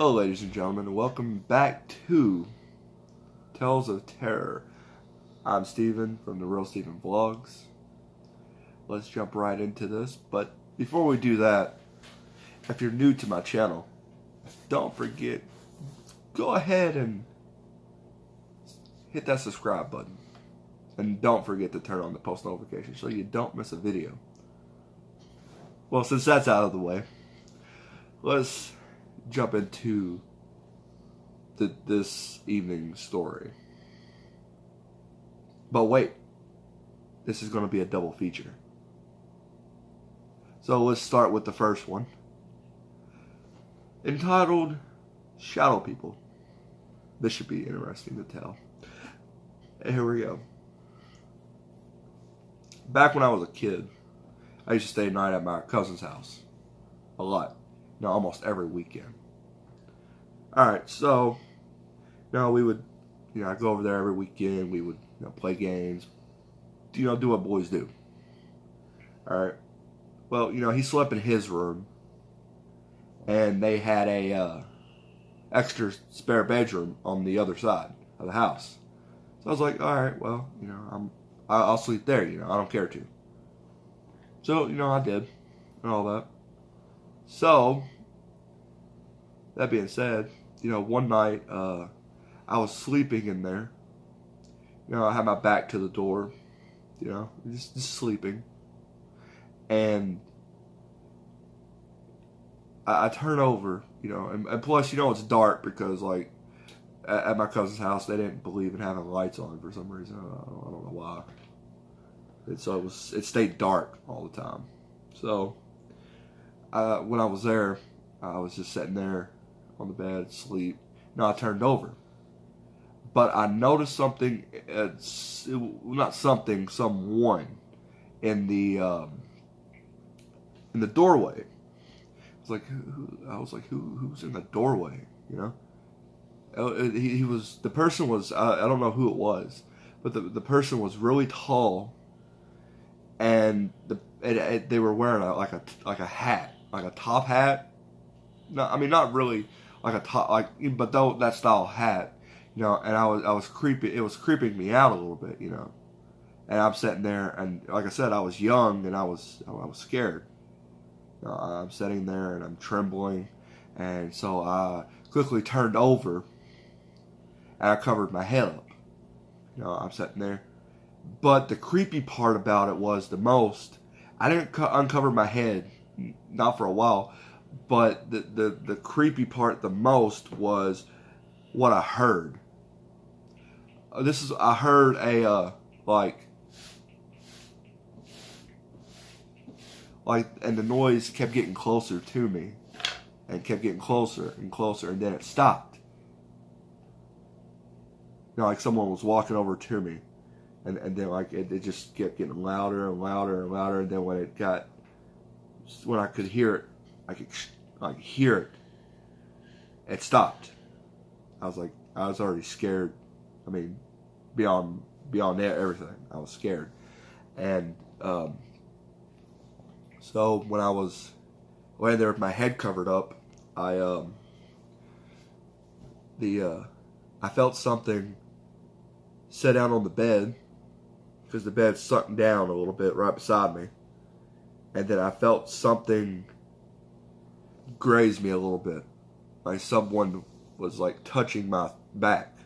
Hello, ladies and gentlemen, and welcome back to Tales of Terror. I'm Steven from the Real Steven Vlogs. Let's jump right into this, but before we do that, if you're new to my channel, don't forget, go ahead and hit that subscribe button. And don't forget to turn on the post notifications so you don't miss a video. Well, since that's out of the way, let's jump into this evening's story. But wait, this is going to be a double feature. So let's start with the first one, entitled Shadow People. This should be interesting to tell. And here we go. Back when I was a kid, I used to stay at night at my cousin's house. A lot. Almost every weekend. Alright, so, we would, I'd go over there every weekend. We would, play games. Do what boys do. Alright. Well, he slept in his room. And they had a extra spare bedroom on the other side of the house. So I was like, alright, well, I'll sleep there, I don't care to. So, I did. And all that. So, that being said, one night, I was sleeping in there. I had my back to the door, just sleeping. And I turn over, and plus, it's dark because, at my cousin's house, they didn't believe in having lights on for some reason. I don't know why. So it stayed dark all the time. So, when I was there, I was just sitting there on the bed, asleep. I turned over. But I noticed something, someone in the doorway. I was like, who's in the doorway, the person was, I don't know who it was, but the person was really tall, and they were wearing like a hat, like a top hat. No, I mean not really like a top, but though that style hat, and I was creepy. It was creeping me out a little bit, And I'm sitting there, and like I said, I was young and I was scared. I'm sitting there and I'm trembling, and so I quickly turned over and I covered my head up. I'm sitting there, but the creepy part about it was I didn't uncover my head, not for a while. But the creepy part the most was what I heard. I heard and the noise kept getting closer to me, and kept getting closer and closer, and then it stopped. Like someone was walking over to me, and then it just kept getting louder and louder and louder, and then when I could hear it, I could hear it. It stopped. I was already scared. I mean, beyond everything, I was scared. And so when I was laying there with my head covered up, I felt something sit down on the bed, because the bed sunk down a little bit right beside me, and then I felt something grazed me a little bit, like someone was touching my back.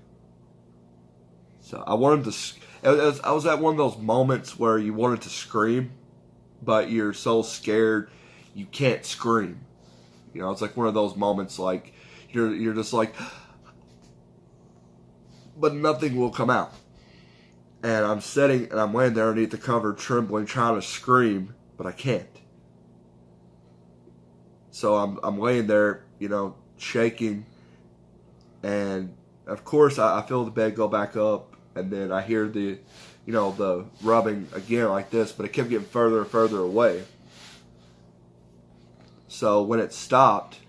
So I wanted to. I was at one of those moments where you wanted to scream, but you're so scared you can't scream. It's like one of those moments, you're just but nothing will come out. And I'm sitting and I'm laying there underneath the cover, trembling, trying to scream, but I can't. So I'm laying there, shaking, and of course I feel the bed go back up, and then I hear the rubbing again like this, but it kept getting further and further away. So when it stopped,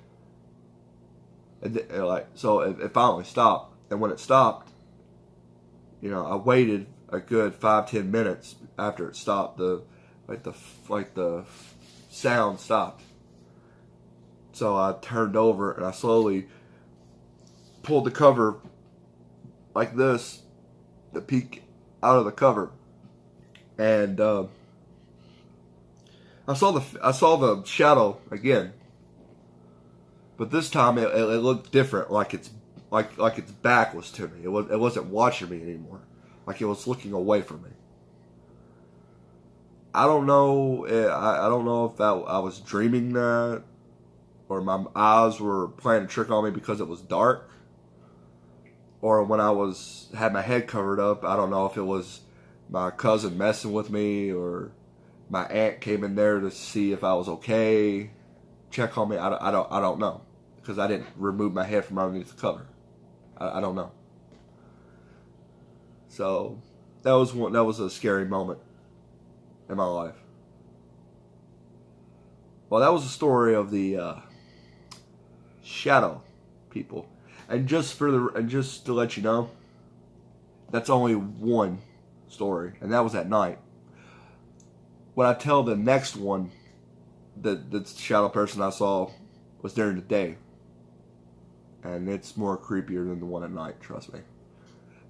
so it finally stopped, and when it stopped, I waited a good 5-10 minutes after it stopped. The sound stopped. So I turned over and I slowly pulled the cover like this, to peek out of the cover, and I saw the shadow again, but this time it looked different, like its back was to me. It wasn't watching me anymore, like it was looking away from me. I don't know. I don't know if I was dreaming that, or my eyes were playing a trick on me because it was dark, or when I had my head covered up. I don't know if it was my cousin messing with me, or my aunt came in there to see if I was okay, check on me. I don't know, because I didn't remove my head from underneath the cover. I don't know. So that was a scary moment in my life. Well, that was the story of the shadow people, and just to let you know, that's only one story, and that was at night. When I tell the next one, the shadow person I saw was during the day, and it's more creepier than the one at night. Trust me.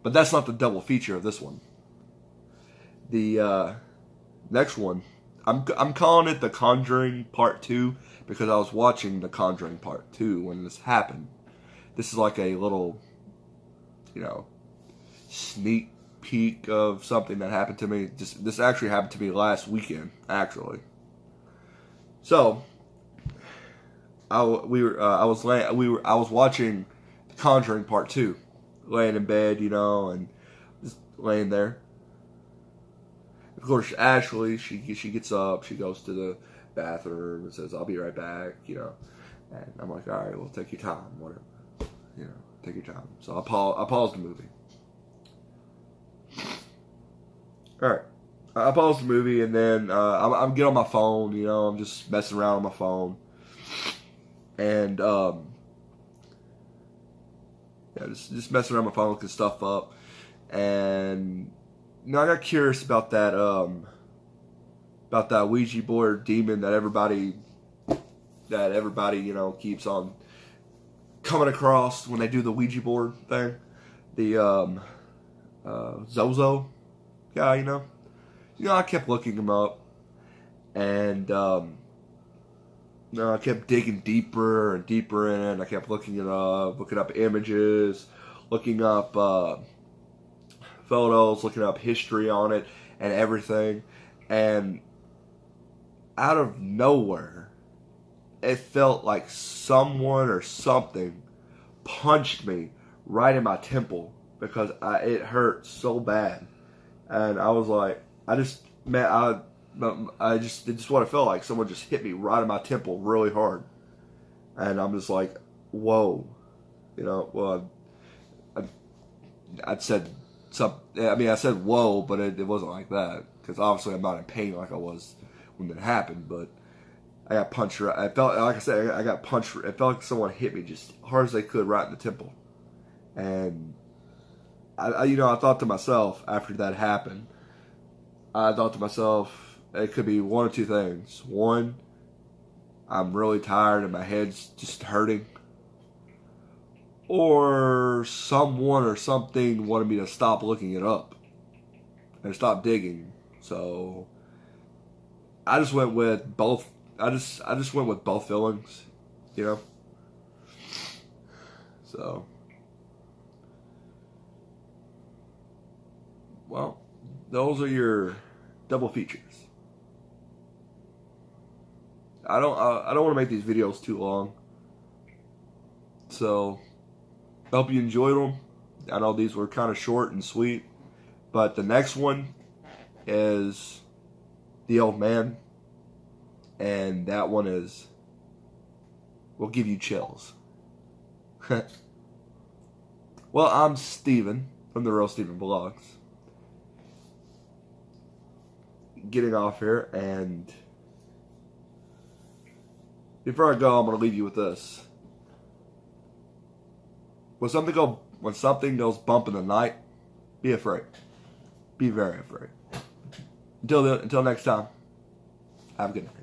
But that's not the double feature of this one. The next one, I'm calling it The Conjuring Part 2 because I was watching The Conjuring Part 2 when this happened. This is like a little, sneak peek of something that happened to me. This actually happened to me last weekend, actually. So, I was watching The Conjuring Part 2, laying in bed, and just laying there. Of course, Ashley, she gets up, she goes to the bathroom and says, "I'll be right back," And I'm like, "All right, well, take your time, whatever, take your time." So I paused the movie. All right, I paused the movie, and then I'm getting on my phone, I'm just messing around on my phone, and just messing around on my phone, looking stuff up, and I got curious about that Ouija board demon that everybody keeps on coming across when they do the Ouija board thing. The Zozo guy, I kept looking him up, and I kept digging deeper and deeper in it. I kept looking it up, looking up images, looking up photos, looking up history on it and everything, and out of nowhere, it felt like someone or something punched me right in my temple because it hurt so bad, and I was like, it's just what it felt like. Someone just hit me right in my temple really hard, and I'm just like, whoa, well, I said something. I mean, I said whoa, but it wasn't like that, because obviously I'm not in pain like I was when it happened. But I got punched. I felt like I said I got punched. It felt like someone hit me just hard as they could right in the temple, and I thought to myself after that happened. I thought to myself, it could be one of two things. One, I'm really tired and my head's just hurting. Or someone or something wanted me to stop looking it up and stop digging. So I just went with both. I just went with both feelings, So, well, those are your double features. I don't want to make these videos too long, so I hope you enjoyed them. I know these were kind of short and sweet, but the next one is The Old Man, and that one will give you chills. Well, I'm Steven from the Real Steven Vlogs, getting off here, and before I go, I'm going to leave you with this. When something goes bump in the night, be afraid. Be very afraid. Until next time, have a good night.